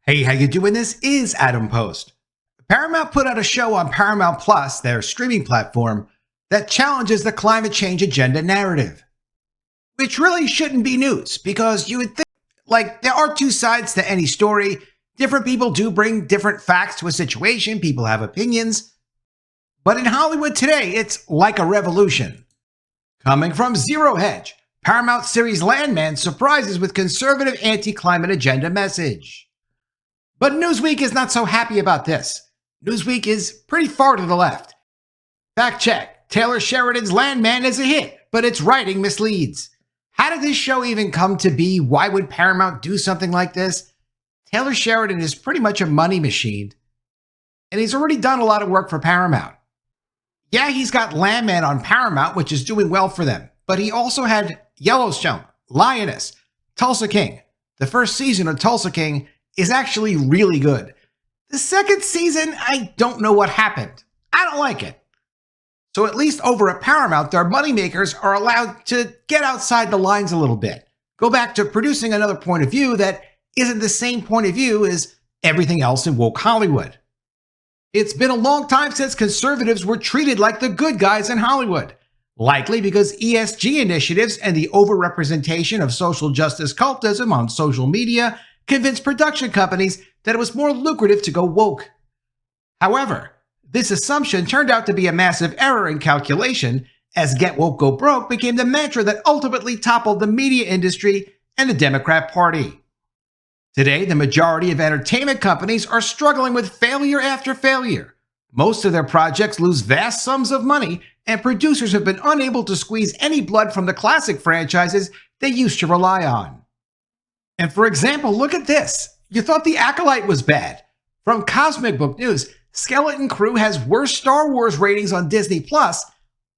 Hey, how you doing? This is Adam Post. Paramount put out a show on Paramount Plus, their streaming platform, that challenges the climate change agenda narrative. Which really shouldn't be news, because you would think, there are two sides to any story. Different people do bring different facts to a situation. People have opinions. But in Hollywood today, it's like a revolution. Coming from Zero Hedge, Paramount series Landman surprises with conservative anti-climate agenda message. But Newsweek is not so happy about this. Newsweek is pretty far to the left. Fact check, Taylor Sheridan's Landman is a hit, but its writing misleads. How did this show even come to be? Why would Paramount do something like this? Taylor Sheridan is pretty much a money machine, and he's already done a lot of work for Paramount. Yeah, he's got Landman on Paramount, which is doing well for them, but he also had Yellowstone, Lioness, Tulsa King. The first season of Tulsa King is actually really good. The second season, I don't know what happened. I don't like it. So at least over at Paramount, their moneymakers are allowed to get outside the lines a little bit. Go back to producing another point of view that isn't the same point of view as everything else in woke Hollywood. It's been a long time since conservatives were treated like the good guys in Hollywood. Likely because ESG initiatives and the overrepresentation of social justice cultism on social media convinced production companies that it was more lucrative to go woke. However, this assumption turned out to be a massive error in calculation, as Get Woke Go Broke became the mantra that ultimately toppled the media industry and the Democrat Party. Today, the majority of entertainment companies are struggling with failure after failure. Most of their projects lose vast sums of money, and producers have been unable to squeeze any blood from the classic franchises they used to rely on. And for example, look at this. You thought The Acolyte was bad. From Cosmic Book News, Skeleton Crew has worse Star Wars ratings on Disney Plus,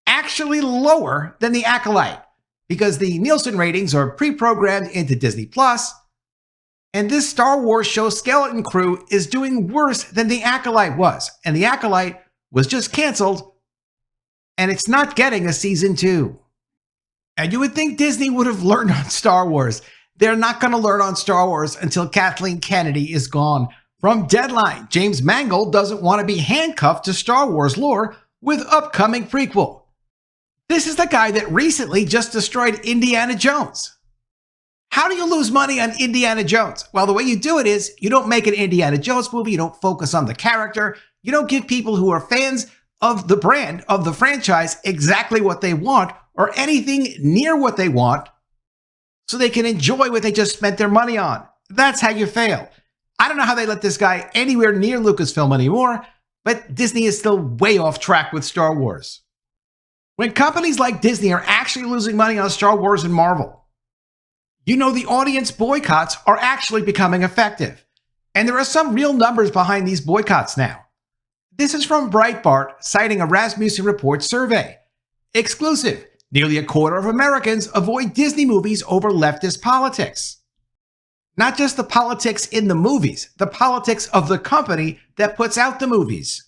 actually lower than The Acolyte, because the Nielsen ratings are pre-programmed into Disney Plus, and this Star Wars show Skeleton Crew is doing worse than The Acolyte was, and The Acolyte was just canceled, and it's not getting a season 2. And you would think Disney would have learned on Star Wars. They're not going to learn on Star Wars until Kathleen Kennedy is gone. From Deadline, James Mangold doesn't want to be handcuffed to Star Wars lore with upcoming prequel. This is the guy that recently just destroyed Indiana Jones. How do you lose money on Indiana Jones? Well, the way you do it is you don't make an Indiana Jones movie, you don't focus on the character, you don't give people who are fans of the brand, of the franchise, exactly what they want or anything near what they want, so they can enjoy what they just spent their money on. That's how you fail. I don't know how they let this guy anywhere near Lucasfilm anymore, but Disney is still way off track with Star Wars. When companies like Disney are actually losing money on Star Wars and Marvel, you know the audience boycotts are actually becoming effective. And there are some real numbers behind these boycotts now. This is from Breitbart, citing a Rasmussen Report survey. Exclusive. Nearly a quarter of Americans avoid Disney movies over leftist politics. Not just the politics in the movies, the politics of the company that puts out the movies.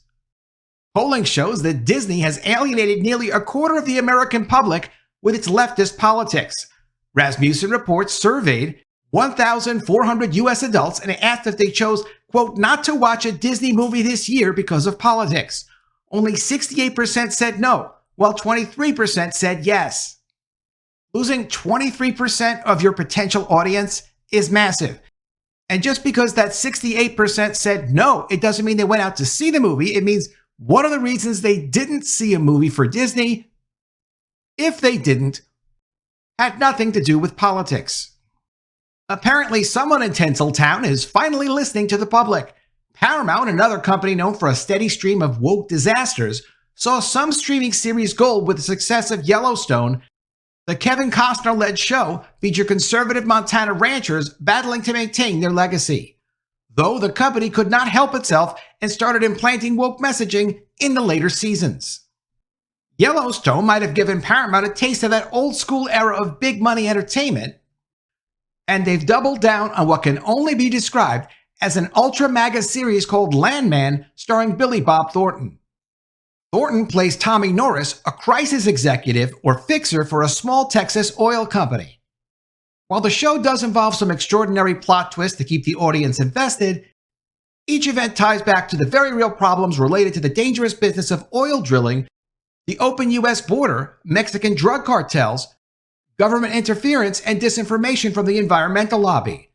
Polling shows that Disney has alienated nearly a quarter of the American public with its leftist politics. Rasmussen Report surveyed 1,400 U.S. adults and asked if they chose, quote, not to watch a Disney movie this year because of politics. Only 68% said no, while 23% said yes. Losing 23% of your potential audience is massive. And just because that 68% said no, it doesn't mean they went out to see the movie. It means one of the reasons they didn't see a movie for Disney, if they didn't, had nothing to do with politics. Apparently, someone in Tinseltown is finally listening to the public. Paramount, another company known for a steady stream of woke disasters, saw some streaming series gold with the success of Yellowstone. The Kevin Costner-led show featured conservative Montana ranchers battling to maintain their legacy, though the company could not help itself and started implanting woke messaging in the later seasons. Yellowstone might have given Paramount a taste of that old-school era of big-money entertainment, and they've doubled down on what can only be described as an ultra-MAGA series called Landman, starring Billy Bob Thornton. Thornton plays Tommy Norris, a crisis executive or fixer for a small Texas oil company. While the show does involve some extraordinary plot twists to keep the audience invested, each event ties back to the very real problems related to the dangerous business of oil drilling, the open U.S. border, Mexican drug cartels, government interference, and disinformation from the environmental lobby.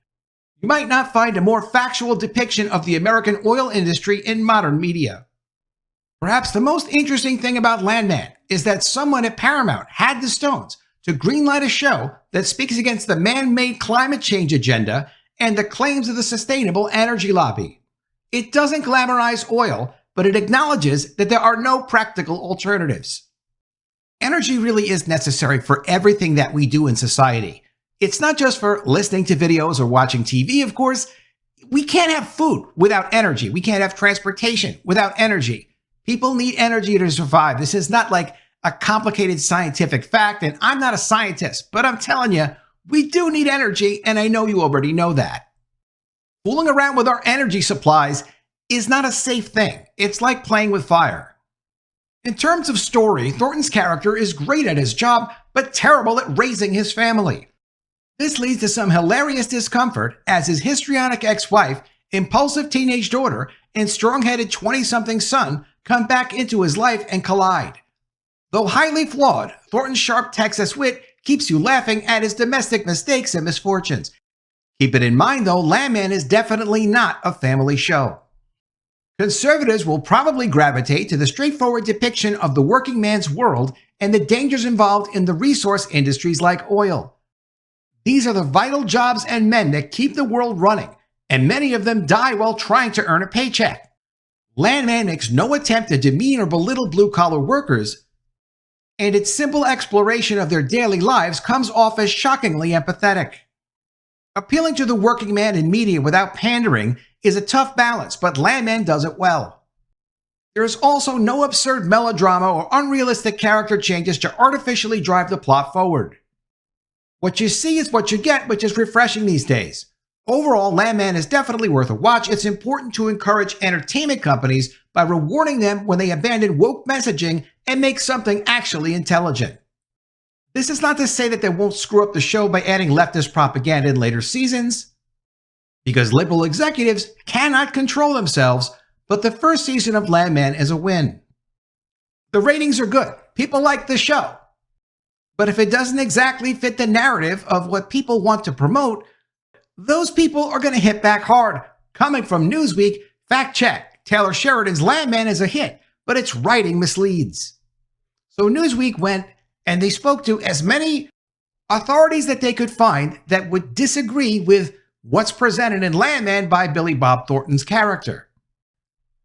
You might not find a more factual depiction of the American oil industry in modern media. Perhaps the most interesting thing about Landman is that someone at Paramount had the stones to greenlight a show that speaks against the man-made climate change agenda and the claims of the sustainable energy lobby. It doesn't glamorize oil, but it acknowledges that there are no practical alternatives. Energy really is necessary for everything that we do in society. It's not just for listening to videos or watching TV, of course. We can't have food without energy. We can't have transportation without energy. People need energy to survive. This is not like a complicated scientific fact, and I'm not a scientist, but I'm telling you, we do need energy, and I know you already know that. Fooling around with our energy supplies is not a safe thing. It's like playing with fire. In terms of story, Thornton's character is great at his job, but terrible at raising his family. This leads to some hilarious discomfort as his histrionic ex-wife, impulsive teenage daughter, and strong-headed 20-something son come back into his life and collide. Though highly flawed, Thornton's sharp Texas wit keeps you laughing at his domestic mistakes and misfortunes. Keep it in mind, though, Landman is definitely not a family show. Conservatives will probably gravitate to the straightforward depiction of the working man's world and the dangers involved in the resource industries like oil. These are the vital jobs and men that keep the world running, and many of them die while trying to earn a paycheck. Landman makes no attempt to demean or belittle blue-collar workers, and its simple exploration of their daily lives comes off as shockingly empathetic. Appealing to the working man in media without pandering is a tough balance, but Landman does it well. There is also no absurd melodrama or unrealistic character changes to artificially drive the plot forward. What you see is what you get, which is refreshing these days. Overall, Landman is definitely worth a watch. It's important to encourage entertainment companies by rewarding them when they abandon woke messaging and make something actually intelligent. This is not to say that they won't screw up the show by adding leftist propaganda in later seasons, because liberal executives cannot control themselves, but the first season of Landman is a win. The ratings are good. People like the show. But if it doesn't exactly fit the narrative of what people want to promote, those people are going to hit back hard. Coming from Newsweek, fact check, Taylor Sheridan's Landman is a hit, but its writing misleads. So Newsweek went and they spoke to as many authorities that they could find that would disagree with what's presented in Landman by Billy Bob Thornton's character.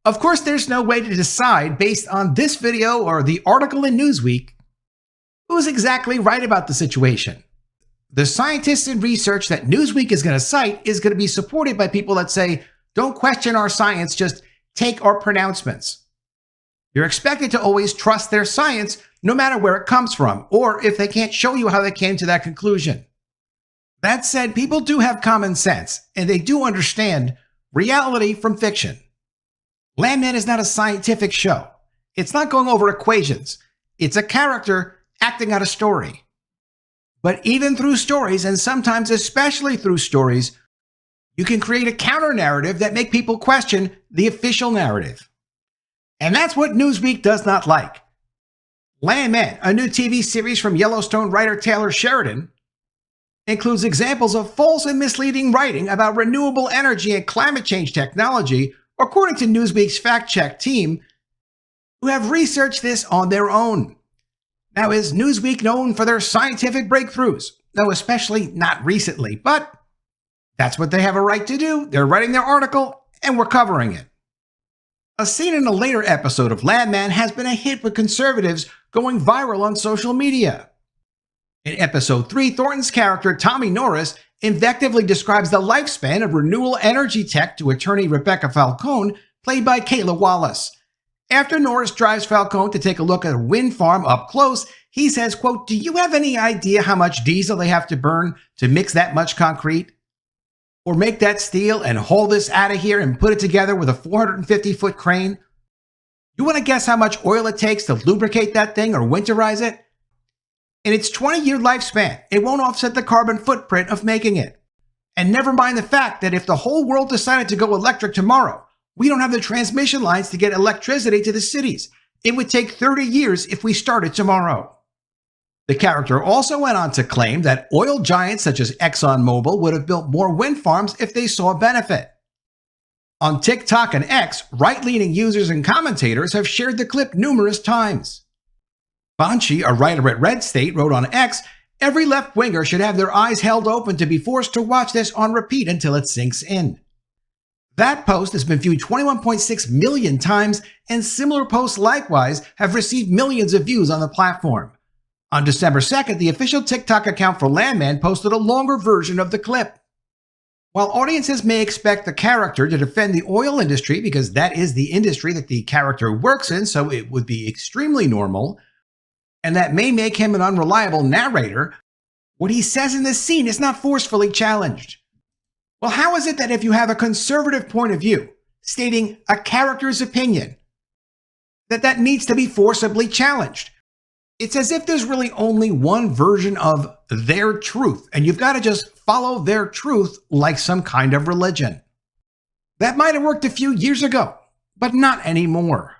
Of course, there's no way to decide based on this video or the article in Newsweek who's exactly right about the situation. The scientists and research that Newsweek is going to cite is going to be supported by people that say, don't question our science, just take our pronouncements. You're expected to always trust their science no matter where it comes from, or if they can't show you how they came to that conclusion. That said, people do have common sense, and they do understand reality from fiction. Landman is not a scientific show. It's not going over equations. It's a character acting out a story. But even through stories, and sometimes especially through stories, you can create a counter-narrative that make people question the official narrative. And that's what Newsweek does not like. Landman, a new TV series from Yellowstone writer Taylor Sheridan, includes examples of false and misleading writing about renewable energy and climate change technology, according to Newsweek's fact-check team, who have researched this on their own. Now, is Newsweek known for their scientific breakthroughs? No, especially not recently, but that's what they have a right to do. They're writing their article, and we're covering it. A scene in a later episode of Landman has been a hit with conservatives going viral on social media. In episode 3, Thornton's character, Tommy Norris, invectively describes the lifespan of renewable energy tech to attorney Rebecca Falcone, played by Kayla Wallace. After Norris drives Falcone to take a look at a wind farm up close, he says, quote, "Do you have any idea how much diesel they have to burn to mix that much concrete? Or make that steel and haul this out of here and put it together with a 450-foot crane? You want to guess how much oil it takes to lubricate that thing or winterize it? In its 20-year lifespan, it won't offset the carbon footprint of making it. And never mind the fact that if the whole world decided to go electric tomorrow, we don't have the transmission lines to get electricity to the cities. It would take 30 years if we started tomorrow. The character also went on to claim that oil giants such as ExxonMobil would have built more wind farms if they saw a benefit. On TikTok and X, right-leaning users and commentators have shared the clip numerous times. Banshee, a writer at Red State, wrote on X, "Every left-winger should have their eyes held open to be forced to watch this on repeat until it sinks in." That post has been viewed 21.6 million times, and similar posts likewise have received millions of views on the platform. On December 2nd, the official TikTok account for Landman posted a longer version of the clip. While audiences may expect the character to defend the oil industry because that is the industry that the character works in, so it would be extremely normal, and that may make him an unreliable narrator, what he says in this scene is not forcefully challenged. Well, how is it that if you have a conservative point of view, stating a character's opinion, that needs to be forcibly challenged? It's as if there's really only one version of their truth, and you've got to just follow their truth like some kind of religion. That might have worked a few years ago, but not anymore.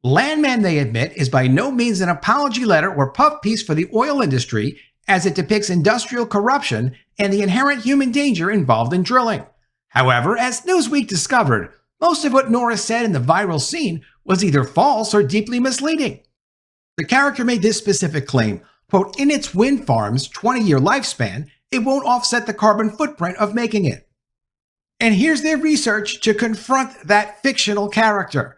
Landman, they admit, is by no means an apology letter or puff piece for the oil industry, as it depicts industrial corruption and the inherent human danger involved in drilling. However, as Newsweek discovered, most of what Norris said in the viral scene was either false or deeply misleading. The character made this specific claim, quote, "In its wind farm's 20-year lifespan, it won't offset the carbon footprint of making it." And here's their research to confront that fictional character.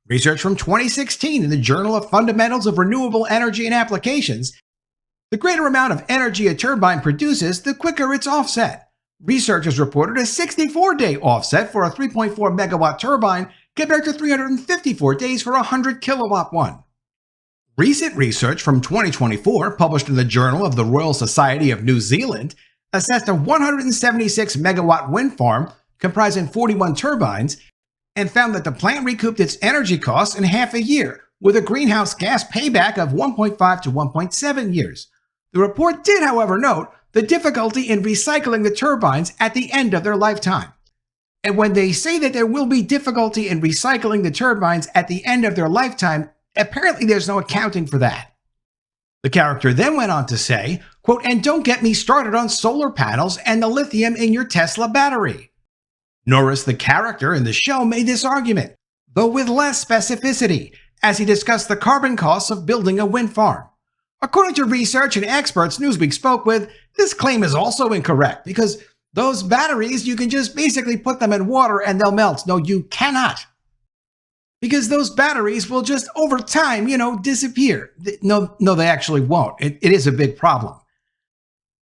Research from 2016 in the Journal of Fundamentals of Renewable Energy and Applications. The greater amount of energy a turbine produces, the quicker it's offset. Researchers reported a 64-day offset for a 3.4 megawatt turbine compared to 354 days for a 100 kilowatt one. Recent research from 2024, published in the Journal of the Royal Society of New Zealand, assessed a 176 megawatt wind farm comprising 41 turbines and found that the plant recouped its energy costs in half a year, with a greenhouse gas payback of 1.5 to 1.7 years. The report did, however, note the difficulty in recycling the turbines at the end of their lifetime. And when they say that there will be difficulty in recycling the turbines at the end of their lifetime, apparently there's no accounting for that. The character then went on to say, quote, "And don't get me started on solar panels and the lithium in your Tesla battery." Norris, the character in the show, made this argument, though with less specificity, as he discussed the carbon costs of building a wind farm. According to research and experts Newsweek spoke with, this claim is also incorrect because those batteries, you can just basically put them in water and they'll melt. No, you cannot. Because those batteries will just, over time, disappear. No, they actually won't. It is a big problem.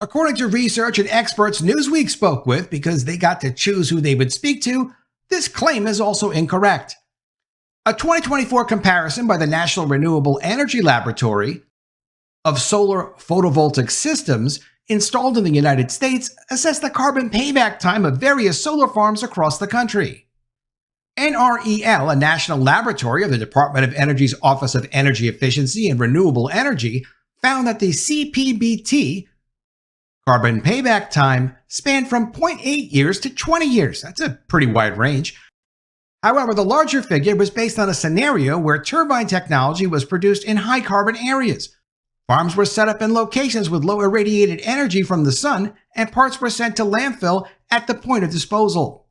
According to research and experts Newsweek spoke with, because they got to choose who they would speak to, this claim is also incorrect. A 2024 comparison by the National Renewable Energy Laboratory of solar photovoltaic systems installed in the United States assessed the carbon payback time of various solar farms across the country. NREL, a national laboratory of the Department of Energy's Office of Energy Efficiency and Renewable Energy, found that the CPBT carbon payback time spanned from 0.8 years to 20 years. That's a pretty wide range. However, the larger figure was based on a scenario where turbine technology was produced in high carbon areas. Farms were set up in locations with low irradiated energy from the sun, and parts were sent to landfill at the point of disposal.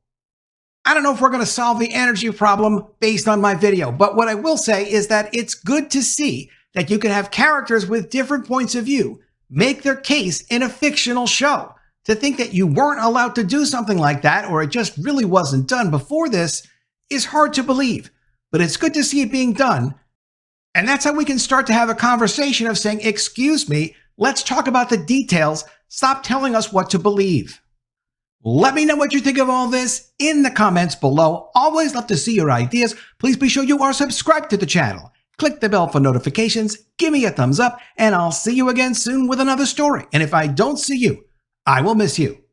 I don't know if we're going to solve the energy problem based on my video, but what I will say is that it's good to see that you can have characters with different points of view make their case in a fictional show. To think that you weren't allowed to do something like that, or it just really wasn't done before this, is hard to believe. But it's good to see it being done. And that's how we can start to have a conversation of saying, excuse me, let's talk about the details. Stop telling us what to believe. Let me know what you think of all this in the comments below. Always love to see your ideas. Please be sure you are subscribed to the channel. Click the bell for notifications, give me a thumbs up, and I'll see you again soon with another story. And if I don't see you, I will miss you.